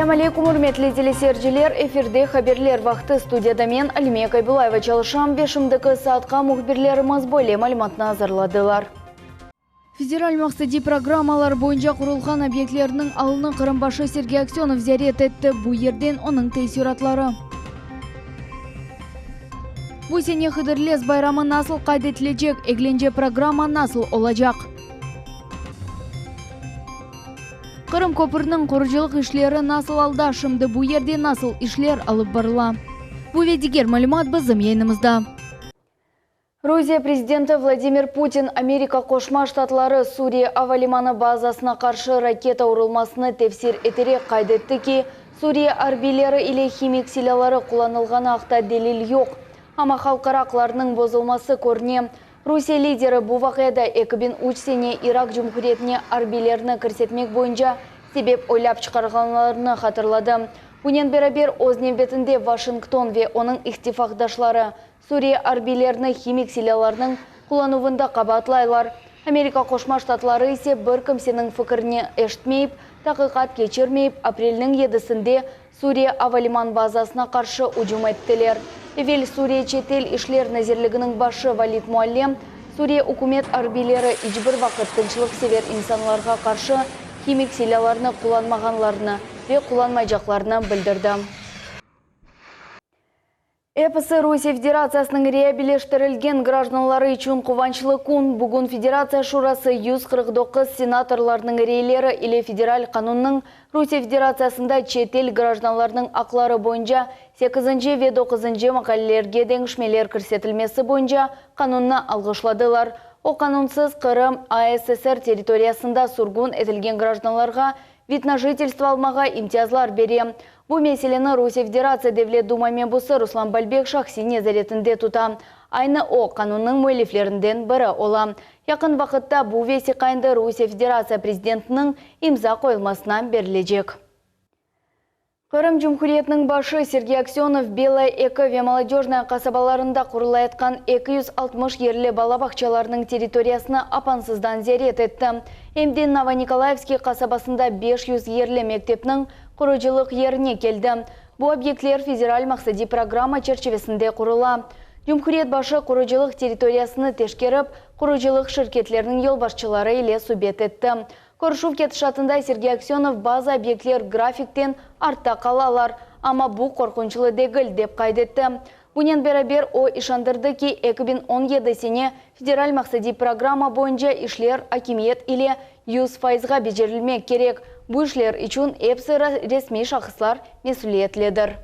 Ассаляму алейкум, урметли телесерджилер, эфирде хаберлер вақты студияда мен Алимия Кайбулаева чалышам, бешімдікі саатқа мұхберлеріміз боле малыматына азырладылар. Федераль мақсади программалар бойынша құрылған объектлерінің алыны Қырымбашы Сергей Аксенов зәрет етті. Бұ ерден оның тейсюратлары. Бұ сене Хыдырлес байрамы насыл қайдетілежек, eglenje программа насыл олажақ. Қырым көпірінің құрыжылық ішлері насыл алда, шымды бұ ерде насыл ішлер алып барыла. Бұ ведігер малымат бізім ейнімізді. Грузия президенті Владимир Путин Америка Қошма Штатлары Сурия авалиманы базасына қаршы ракета урылмасыны тефсир етерек қайдетті ки, Сурия арбилері или химик силалары құланылғаны ақта делил жоқ. Ама халқарақларының бозылмасы көріне. Русия лидері бұл вақида 2003 сене Ирак Жұмхуретіне арбилеріні кірсетмек бойынша себеп ойлап шығарғанларыны қатырлады. Бұнен бәрабер ознен бетінде Вашингтон ве оның ихтифақдашлары Сурия арбилеріні химик силаларының құлануында қабатлайлар. Америка Қошма Штатлары есе бір кімсенің фікіріне ештмейіп, тақиқат кечірмейіп, апрелінің 7-сінде Сурия авалиман базасына қаршы ұжым еттілер. Евел Сурия четел ишлер назерлігінің башы Валид Муаллем, Сурия үкімет арбилері ижбір вақыт тыншылық север инсанларға қаршы химик силаларыны құланмағанларыны ве құланмайжақларыны білдірді. Эпысы Русия Федерациясының реабилештірілген гражданлары үшін қуанчылы күн. Бүгін Федерация Шурасы 149 сенаторларының рейлері или федераль қанунның Русия Федерациясында четел гражданларының ақлары бойынша 8 ве 9 мақалелерге деңішмелер кірсетілмесі бойынша қанунна алғышладылар. О қанунсыз Қырым АССР территориясында сургун етілген гражданларға вид на жительство алмаға имтиязлар берем. Бұл меселені Русия Федерация Девлет Думамен бұсы Руслан Бальбек шақси незаретінде тұта. Айны о қанунның мөйлефлерінден бірі ола. Яқын вақытта бұл веси қайынды Русия Федерация президентінің имза қойылмасынан берілежек. Қырым Жұмхуриетінің башы Сергей Аксенов Белая эко ве молодежная қасабаларында құрылайтқан 260 ерлі балабақчаларының территориясына апансыздан зерет етті. Емден Новониколаевский қасабасында 500 ерлі мектепнің құрылжылық еріне келді. Бұл объектлер федераль мақсади программа черчевесінде құрыла. Жұмхуриет башы құрылжылық территориясыны тешкеріп, құрылжылық шіркетлерінің елбашчылары еле субет етті. Көршув кетішатында Сергей Аксенов база объектлер графиктен артта қалалар, ама бұл қорқыншылы дегіл деп қайдетті. Бұнен бәрабер о ишандырды ки 2017 сене федераль мақсади программа бойынша ишлер акимиет или 100%-ға бежерілмек керек. Бұл ишлер үшін епсі ресми шақыслар месулиетледір.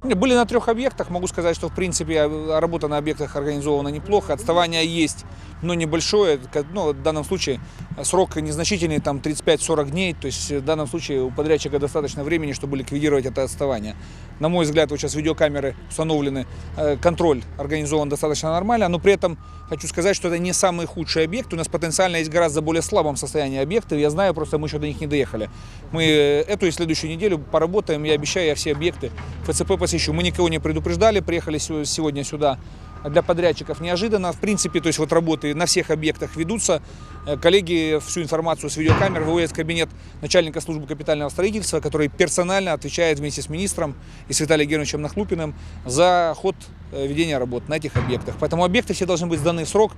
Были на 3 объектах. Могу сказать, что в принципе работа на объектах организована неплохо. Отставание есть, но небольшое. Ну, в данном случае срок незначительный, там 35-40 дней. То есть в данном случае у подрядчика достаточно времени, чтобы ликвидировать это отставание. На мой взгляд, вот сейчас видеокамеры установлены, контроль организован достаточно нормально. Но при этом хочу сказать, что это не самый худший объект. У нас потенциально есть гораздо более слабом состоянии объекты. Я знаю, просто мы еще до них не доехали. Мы эту и следующую неделю поработаем. Я обещаю, я все объекты ФЦП посещу. Мы никого не предупреждали, приехали сегодня сюда для подрядчиков неожиданно. В принципе, то есть вот работы на всех объектах ведутся. Коллеги всю информацию с видеокамер выводят в кабинет начальника службы капитального строительства, который персонально отвечает вместе с министром и с Виталием Германовичем Нахлупиным за ход ведения работ на этих объектах. Поэтому объекты все должны быть сданы в срок.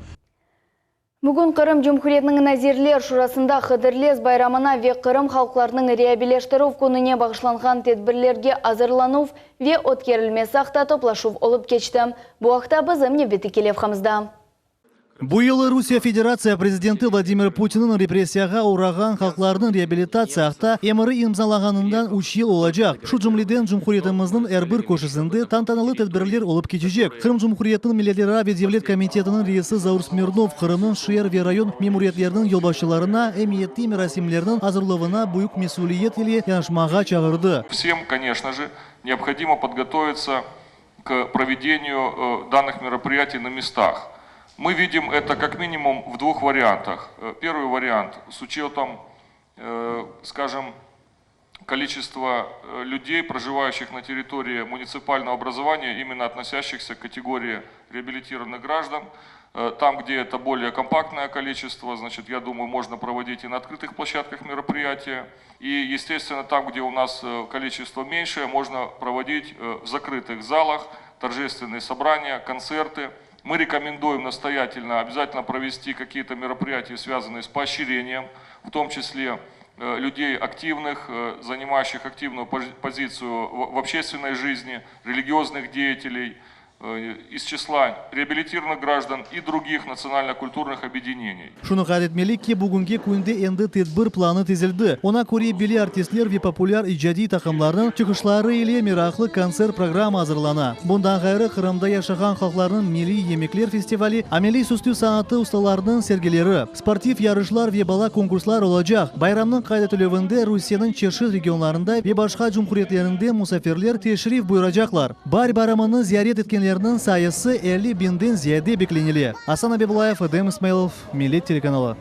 Бүгін Қырым Жұмхуретінің назерлер шурасында Хыдырлес байрамына ве Қырым халқларының реабилештіру күніне бағышланған тедбірлерге азырлану ве өткерілмесі ақта топлашув олып кечті. Бұл ақта бізім небеті келев қамызда. Бұйылы Русия Федерация президенті Владимир Путиннің репрессияға ураған халқларының реабилитация ақта емірі имзалағанынан 3 ел олажақ. Шу жұмлиден Жұмхуретіміздің әрбір көшісінде тантаналы тәдбірлер олып кетежек. Қырым Жұмхуретінің миллиардера ве Девлет комитетінің рейесі Заур Смирнов Қырымның Шиер ве район мемуриетлерінің елбашыларына әмиетті мерасимлерінің азырлығына бұйық месулиет или янышмаға чағырды. Всем, конечно же, необходимо подготовиться к проведению данных мероприятий на местах. Мы видим это как минимум в 2 вариантах. Первый вариант с учетом, скажем, количество людей, проживающих на территории муниципального образования, именно относящихся к категории реабилитированных граждан. Там, где это более компактное количество, значит, я думаю, можно проводить и на открытых площадках мероприятия. И, естественно, там, где у нас количество меньшее, можно проводить в закрытых залах торжественные собрания, концерты. Мы рекомендуем настоятельно обязательно провести какие-то мероприятия, связанные с поощрением, в том числе людей активных, занимающих активную позицию в общественной жизни, религиозных деятелей, из числа реабилитированных граждан и других национально-культурных объединений. Шуны кадетмели ки бүгінге күнде энди тедбір планы тезілді. Она көре бели артистлер ве популяр иджади тақымларының чыгышлары иле мирақлы концерт программа азырлана. Bundan gayrı Kırım'da yaşayan halkların Milli Yemekler Festivali, ameli süslü sanatı ustalarının sergileri, sportif yarışlar ve bala konkurslar olacak. Bayramның kayda төлевінде Rusiyanın çeşitli regionlarında ve başka cumhuriyetlerinde musafirler teşrif buyuracaklar. Bayramını ziyaret etkenlerinin sayısı 50 binden ziyade beklenili. Hasan Abibulayev, Edem İsmailov, Millet Телеканалы.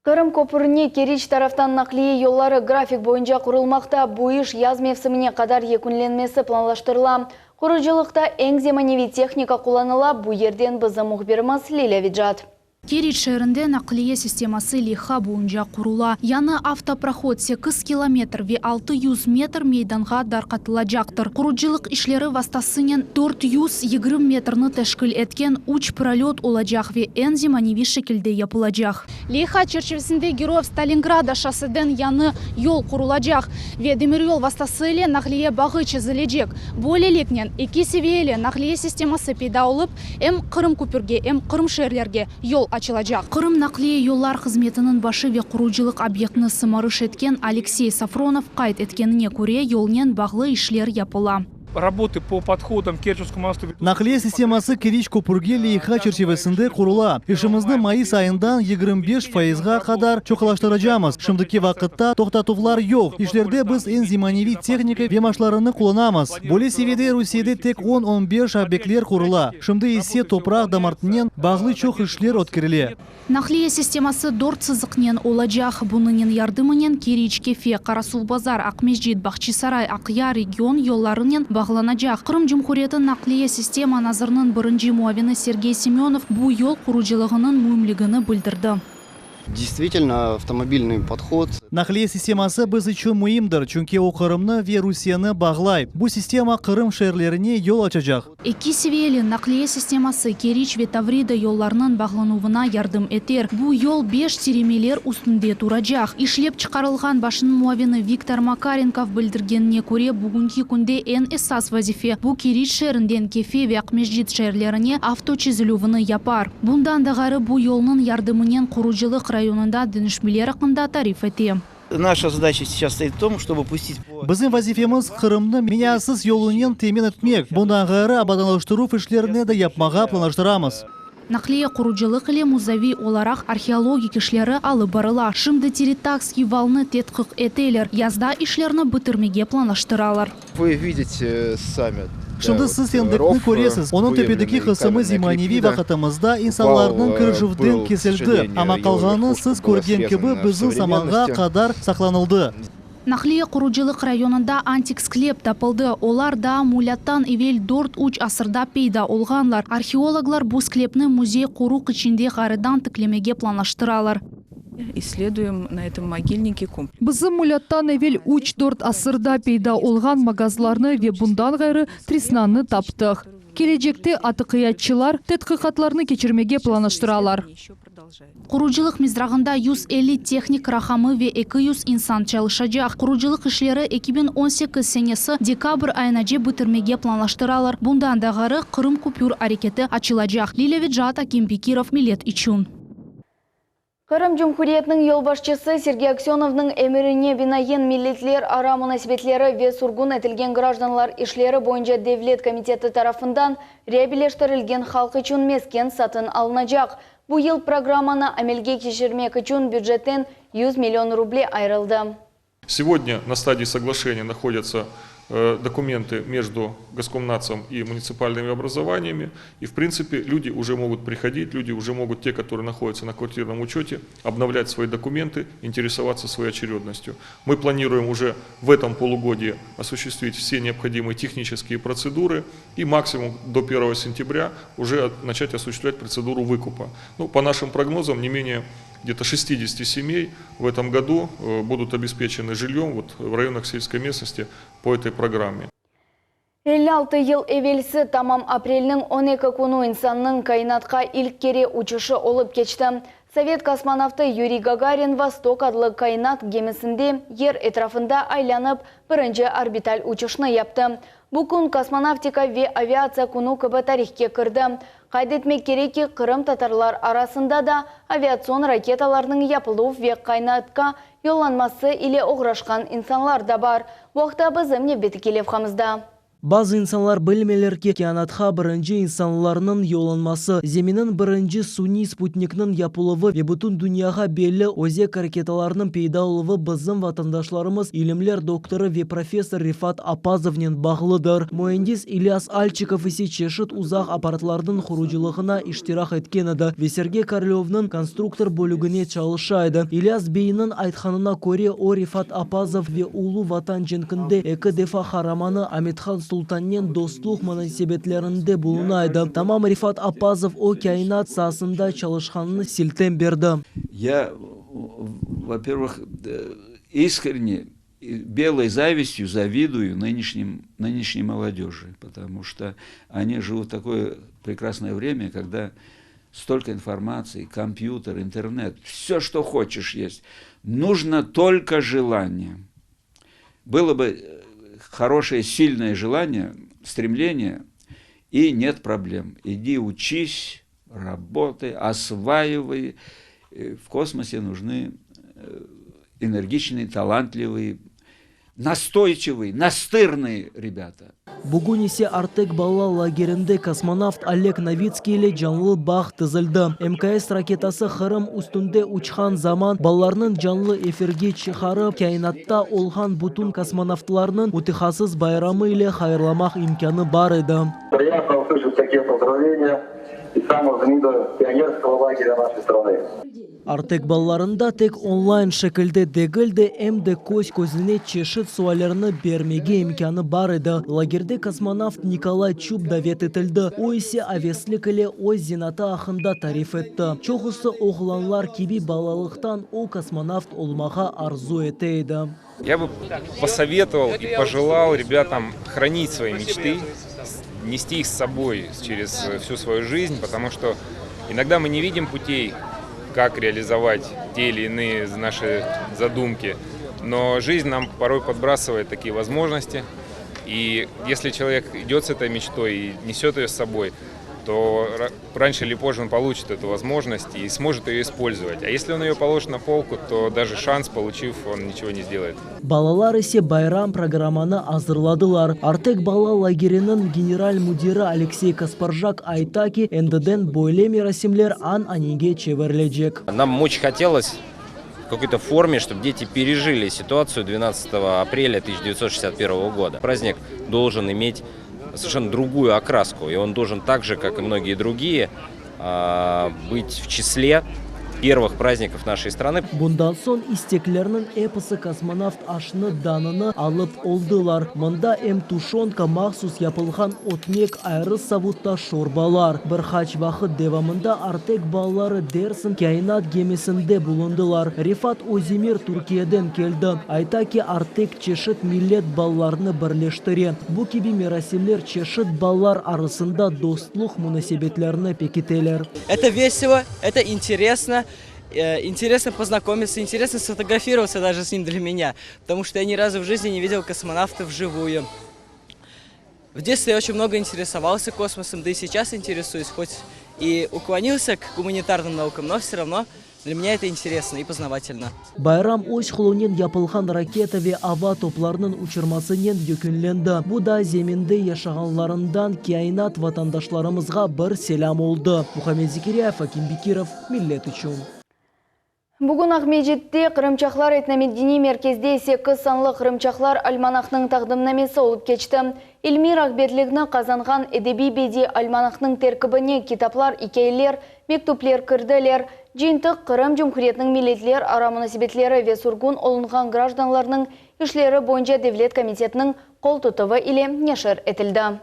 Кырым көпіріне Керич тарафтан нақлие yolları график бойынша құрылмақта, bu iş yaz mevsimine kadar yekünlenmesi planlaştırılan. Құружилықта ең заманауи техника қоланыла, bu yerden біздің мұхбирimiz Лиля Виджат. Керич шәрінде нақлие системасы лиха бойынша құрула. Яны автопроход 8 километр ве 600 метр мейданға дарқатылажақтыр. Құружилық ішлері вастасынен 420 метрны тәшкіл еткен уч пролет олажақ ве ән заманауи шекілде yapılacak. Лиха черчевесінде Героев Сталинграда шосседен яны yol құрылажақ ве демирёл вастасыле нақлие бағы чезілежек. Бөлелекнен 2 севиелі нақлие системасы пейда олып, әм Қырым көпірге, әм Қырым шерлерге yol açılacak. Kırım nakliye yollar hizmetinin başı ve kuruculuk obyektini sımarış etken Alexey Safronov kayıt etkenine göre yolnen bağlı işler yapıla. Работы по подходам к Керченскому мосту. Nakliye sistemасы Керич көпірге лейха черчевесінде құрула. Işımızды майыс айындан 25%-ға қадар чоқылаштырacağımız. Şimdiki vaqытта тоқтатулар yok. İşlerde biz en zamanavi техника вемашларыны kullanamız. Более seviyede Rusya'da tek 10-15 obyektler құрыла. Şimdi ise toprak damartından bağlı çok işler ötkirili. Nakliye sistemасы 4 sızıqnen olacak. Bunun yardımının Керич, Кефе, Карасу-Базар, Акмеждит, Бахчисарай, Акя региon yollarının bağlanacak. Kırım Cumhuriyeti nakliye sistema nazarının birinci muavini Sergey Semyonov bu yol kuruculuğunun mühimligini bildirdi. Действительно, автомобильный подход. Nakliye sistemасы biz için mühimdir. Çünkü o Kırım'ını ve Rusya'nı bağlay. Bu sistema Kırım şehirlerine yol açacak. İki seviyeli nakliye sistemасы Керич ve Tavrida yollarının bağlanuvuna yardım eter. Bu yol 5 teremeler üstünde duracak. İşlep çıkarılgan başının muavini Viktor Makarenkov bildirgenine göre bugünkü günde en esas vazife bu Керич şehrinden Kefe ve Akmejjit şehirlerine avto çiziluvunu yapar. Bundan da gari bu yolun yardımının kuruculuk rayonunda dönüşmeleri hakkında tarif etti. Наша задача сейчас стоит в том, чтобы пустить по... Bizim vazifemiz Kırım'ны minasız yolunun temin etmek. Bundan gayrı abadanlaştırу işlerini de yapmağa planlaştıramız. Nakliye kuruculuk ile muzavi olarak arkeologik işleri alıp barıla. Şimdi Teretakski valını tetkik eteler. Yazda işlerini bitirmege planlaştıralar. Вы видите сами. Şimdi siz endikni göresiz. Onun tepedeki kısmı zimanivi vakitımızda insanların kırjıvden kesildi. Ama kalganı siz görgen gibi bizim zamanğa kadar saklanıldı. Nakliye kuruculuk rayonunda antik sklep tapıldı. Olar da mulattan evvel 4-3 asırda peyda olganlar. Arxeologlar bu sklepni muzey kuruk içinde garıdan tıklemege planlaştıralar. Исследуем на этом могильнике комплекс. Bizim mulattan evvel 3-4 asırda peyda olgan magazlarını ve bundan gayrı trisnanı taptık. Gelecekte atıqiyatçılar tədqiqatlarını keçirmege planlaştıralar. Kuruculuk mizrağında 150 teknik rahamı ve 200 insan çalışacak. Kuruculuk işleri 2018 senesi dekabr ayınaca bitirmege planlaştıralar. Bundan da gayrı Kırım kupür hareketi açılacak. Lila Vidjat, Akim Bekirov, Millet için. Kırım Cumhuriyeti'nin yol başçısı Sergey Aksionov'ның emrine binaen milletler ara münasebetleri ve surgun etilgen gражданlar işleri boyunca Devlet Komiteti tarafından reabiliştirilgen halk için mesken satın alınacak. Bu yıl programını amelge geçirmek için büdjetten 100 milyon рублей ayrıldı. Сегодня на стадии соглашения находятся документы между Госкомнадзором и муниципальными образованиями. И в принципе люди уже могут приходить, люди уже могут, те, которые находятся на квартирном учете, обновлять свои документы, интересоваться своей очередностью. Мы планируем уже в этом полугодии осуществить все необходимые технические процедуры и максимум до 1 сентября уже начать осуществлять процедуру выкупа. Ну, по нашим прогнозам, не менее где-то 60 семей в этом году будут обеспечены жильем в районах сельской местности по этой программе. 56 ел эвелсі тамам апрельнің 12 күні инсанның кайнатқа ilk кере учышы олып кечті. Совет космонавты Юрий Гагарин Восток адлы кайнат гемісінде ер этрafында айланып бірінші орбиталь учышны япты. Бүгін космонавтика ве авиация күні көбі тарихке кірді. Қайдетмек керек ки Қырым татарлар арасында да авиацион ракеталарының япылу ве кайнатқа yollanması ile оғрашқан инсанлар да бар. Уақта бізім не беті келев қамызда. Bazı insanlar bilmeler ki kainatқа birinci insanlarının yollanması, zeminin birinci suni sputnikinin yapılığı ve bütün dünyaya belli özek raketalarının peyda oluğı bizim vatandaşlarımız ilimler doktoru ve profesör Rifat Apazov'nin bağlıdır. Mühendis İlyas Alçikov ise çeşit uzak aparatlarının kuruculuğuna iştirak etkenidir ve Sergey Karlov'nın konstruktör bölüğüne çalışaydı. İlyas Bey'nin aytkanına göre o Rifat Apazov ve ulu vatan cenkinde iki defa haramanı Amithan Sultan'ın dostluk münasebetlerinde bulunaydı. Tamam Rifat Apazov o kainat sahasında çalışkanını silten verdi. Я, во-первых, искренне белой завистью завидую нынешней молодежи, потому что они живут в такое прекрасное время, когда столько информации, компьютер, интернет, все, что хочешь есть. Нужно только желание. Было бы хорошее, сильное желание, стремление, и нет проблем. Иди учись, работай, осваивай. В космосе нужны энергичные, талантливые, настойчивые, настырные ребята. Bugün ise artık bala lagerinde kosmonavt Oleg Novitskiy ile canlı bağ tızıldı. MKS raketası Kırım üstünde uçan zaman ballarının canlı efirge çıkarıp kainatta olğan bütün kosmonavtlarının mütehasız bayramı ile hayırlamak imkanı var idi. Приятно услышать такие поздравления из самого знаменитого пионерского лагеря нашей страны. Artık ballarında tek online şekilde değil de hem de gözüne çeşit suallarını vermege imkanı var idi. Lagerde kosmonavt Nikolay Çub davet edildi. O ise aveslik ile o zinata hakkında tarif etti. Çoğusu oğlanlar gibi balalıktan o kosmonavt olmağa arzu eteydi. Я бы посоветовал и пожелал ребятам хранить свои мечты, нести их с собой через всю свою жизнь, потому что иногда мы не видим путей, как реализовать те или иные наши задумки. Но жизнь нам порой подбрасывает такие возможности. И если человек идет с этой мечтой и несет ее с собой, то раньше или позже он получит эту возможность и сможет ее использовать. А если он ее положит на полку, то даже шанс, получив, он ничего не сделает. Balalar ise bayram programını hazırladılar. Artık bala lagerinin general müdürü Alexey Kasparjak ayta ki endiden böyle merasimler an-aniге çevrilecek. Нам очень хотелось в какой-то форме, чтобы дети пережили ситуацию 12 апреля 1961 года. Праздник должен иметь совершенно другую окраску, и он должен так же, как и многие другие, быть в числе первых праздников нашей страны. Bundan son isteklerinin hepsi kosmonavt aşını danını alıp oldular. Mında hem tuşonka mahsus yapılgan otmek ayrı savutta şorbalar. Birkaç vakit devamında artık balları dersin kainat gemisinde bulundular. Rifat Özdemir Türkiye'den geldi. Ayta ki artık çeşit millet ballarını birleştiren. Bu gibi merasimler çeşit ballar arasında dostluk münasebetlerini pekiteler. Это весело, это интересно. Интересно познакомиться, интересно сфотографироваться даже с ним для меня, потому что я ни разу в жизни не видел космонавта вживую. В детстве я очень много интересовался космосом, да и сейчас интересуюсь, хоть и уклонился к гуманитарным наукам, но все равно для меня это интересно и познавательно. Bayram öz xulunun yapılgan raketa ve hava toplarının uçurmasının yükünlendi. Bu da zeminde yaşayanlarından kainat vatandaşlarımızga bir selam oldu. Muhammed Zikriyev, Akim Bikirov, Millet için. Бүгін Ақмежетте Қырымчақлар этномедени мерkezде 8 санлы Қырымчақлар альманахның тағдымнамесі олып кечті. Эльмир Ақберлігіні қазанған әдеби беди альманахның теркібіне китаплар, икейлер, мектуплер кірділер. Жиынтық Қырым Жұмхуретінің милетлер ара мұнасибетлері ве сургун олынған гражданларының ішлері бойынша Девлет комитетінің қол тұтывы иле нешір етілді.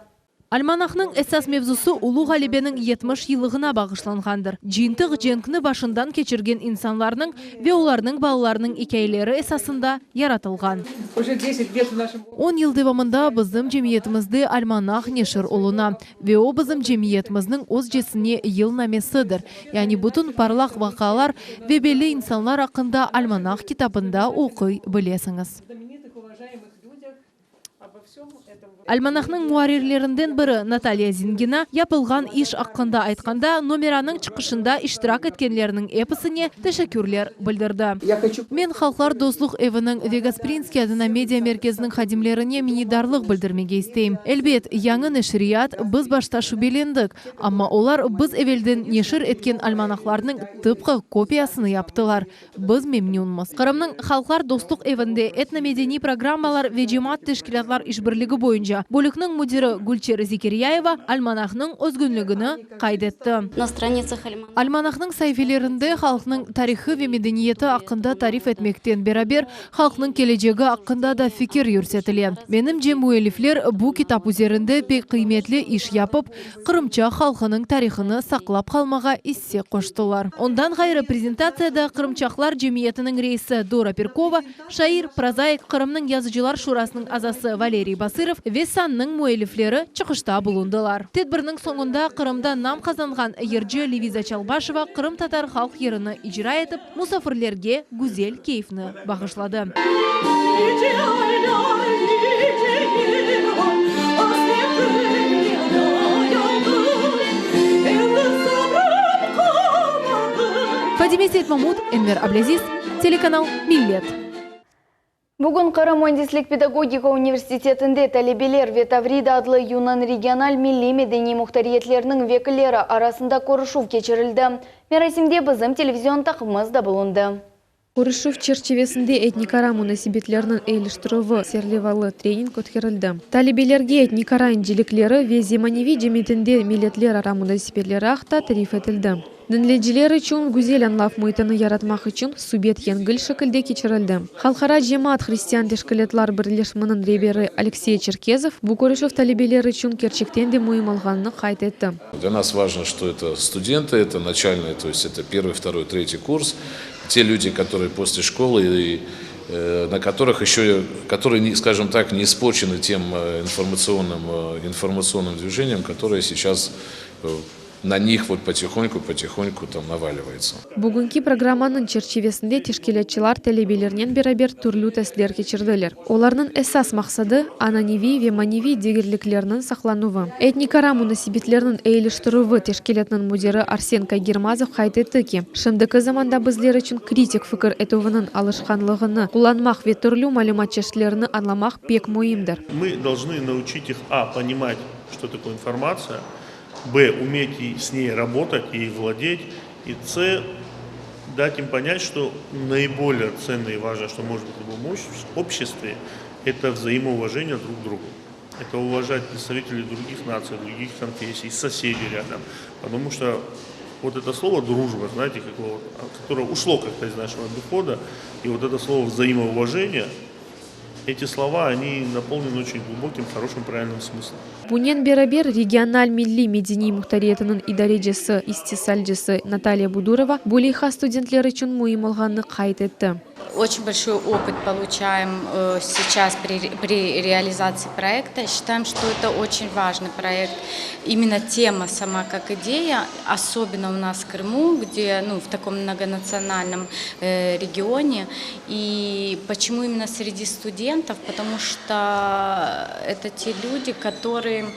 Альманахның эсас мевзусы Улу Ғалибенің 70 жылығына бағышланғандыр. Жиынтық женкіні башындан кечірген инсанларының ве оларының балаларының икейлері эсасында яратылған. 10 ел девамында біздің жемиетімізді альманах нешір олына. Ве о біздің жемиетіміздің оз жесіне ел намесідір. Яғни бұтын парлақ вақалар ве белі инсанлар ақында альманах китабында оқый білесіңіз. Альманахның муарерлерінден бірі Наталья Зингина япылған иш аққында айтқанда номераның чықышында иштирак еткенлерінің эпосыне тәшәкүрлер білдірді. Мен халқлар дослық эвінің Вегаспринский адына медиа мерkezінің хадимлеріне минидарлық білдірмеге істейм. Әлбет, яңы нешрият біз башта шубелендік, амма олар біз эвелден нешір еткен альманахларының тыпқы копиясыны яптылар. Біз мемнюнмыз. Қырымның халқлар достық эвінде этномедени программалар ве жемат тешкилатлар ишбірлігі бойынша Бөлікнің мудирі Гүлчер Зикирияева альманахның өзгінлігіні қайдетті. Альманахның сайфелерінде халқының тарихы ве медениеті ақында тариф етмектен берабер, халқының кележегі ақында да фикер юрсетіле. Менім жем муэлифлер бұ китап үзерінде пек қиметлі иш япып, Қырымча халқының тарихыны сақлап қалмаға иссе қоштылар. Ондан ғайры презентацияда Қырымчақлар жемиетінің рейсі Дора Перкова, шаир, прозаик Қырымның язычылар шурасының азасы Валерий Басыров Весанның муэлифлері чықышта бұлындылар. Тедбірінің соңында Қырымда нам қазанған Ерджи Левиза Чалбашева Қырым татар халық еріні ижра етіп, мұсафірлерге гүзел кейфіні бағышлады. Фадиме Сейтмамуд, Энвер Аблязиз, телеканал Миллет. Бүгін Қырым Өндеслік педагогика университетінде тәлебелер Ветаврида адлы Юнан региональ милли медени мұқтариетлерінің векілері арасында көрішув кечірілді. Мерасимде бізім телевизион тақымыз да болынды. Көрішув черчевесінде этникара мұнасибетлерінің эйліштіруі серлевалы тренинг өткерілді. Тәлебелерге этникара инжеліклері ве земаневи жемитінде милетлер ара мұнасибетлері ақта тариф етілді. Дінледжілер үшін гүзел анлaf мұйтыны яратмақ үшін субет енгіл шекілде кечірілді. Халқара жемат христиан тешкілетлар бірлешмінің ребері Алексей Черкезов бұл көрішов талебелер үшін керчектен де мұйым алғанını қайт етті. Для нас важно, что это студенты, это начальные, то есть это первый, второй, третий курс. Те люди, которые после школы, на которых еще, которые, скажем так, не испорчены тем информационным движением, которое сейчас на них вот потихоньку там наваливается. Бүгінгі программаның черчевесінде тешкелетчілар тәлебелерінен берабер түрлі тәсілер кечірділер. Оларның эсас мақсады ананеви ве маневи дегерліклерінің сақлануы. Этникара мұнасибетлерінің эйліштіруі тешкелетінің мудері Арсен Кайгермазов қайтетті ки, шымдықы заманда біздер үшін критик фікір етуінің алышқанлығыны, құланмақ ве түрлі малюмат чешлеріні анламақ пек мойымдыр. Мы должны научить их, понимать, что такое информация, Б, уметь с ней работать и владеть, и С, дать им понять, что наиболее ценное и важное, что может быть в любом обществе, это взаимоуважение друг к другу. Это уважать представителей других наций, других конфессий, соседей рядом. Потому что вот это слово «дружба», знаете, которое ушло как-то из нашего обихода, и вот это слово «взаимоуважение», эти слова, они наполнены очень глубоким, хорошим, правильным смыслом. Бунен берабер региональ милли медени мұқтариетінің идарежесі истисальжесі Наталья Будурова болейха студентлер үшін мұйым алғаны қайт етті. Очень большой опыт получаем сейчас при реализации проекта. Считаем, что это очень важный проект. Именно тема сама как идея, особенно у нас в Крыму, где в таком многонациональном регионе. И почему именно среди студентов? Потому что это те люди, которые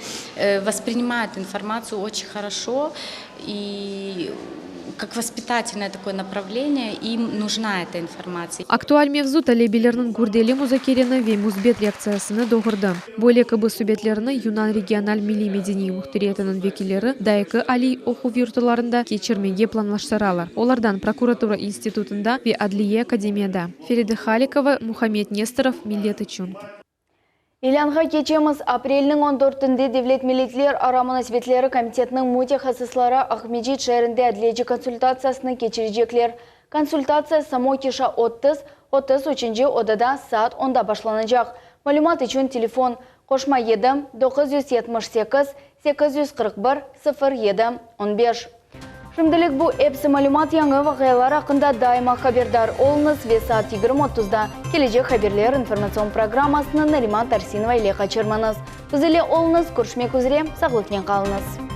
воспринимают информацию очень хорошо и как воспитательное такое направление, им нужна эта информация. Актуаль мевзу талебилернин гурдели музакерена ве музбет реакциясыны доғырды. Более кыбы субетлерны Юнан региональ милли медини мухтариятынын векилері дайкы али оқу виртуларында кечермеге планлаштыралар. Олардан прокуратура институтында ве адлие академияда. Ферида Халикова, Мухаммед Несторов, Миллеты Чун. Илянға кечеміз апрелінің 14-інде Девлет милитлер арамына светлері комитетінің муте хасыслары Ахмеджит шәрінде әділеджі консультациясыны кечірежеклер. Консультация само кеша 30 учинже одада саат 10-да башланacak. Малюмат үшін телефон қошма 7 978 841 07 15. Шымдылық бұл әпсі малюмат яңы вағайлар ақында дайыма хабердар олыңыз ве саат 20:30-да кележек хаберлер информацион программасының Нариман Тарсинова иле қачырманыз. Үзіле олыңыз көршмек үзіре сағылықнен қалыңыз.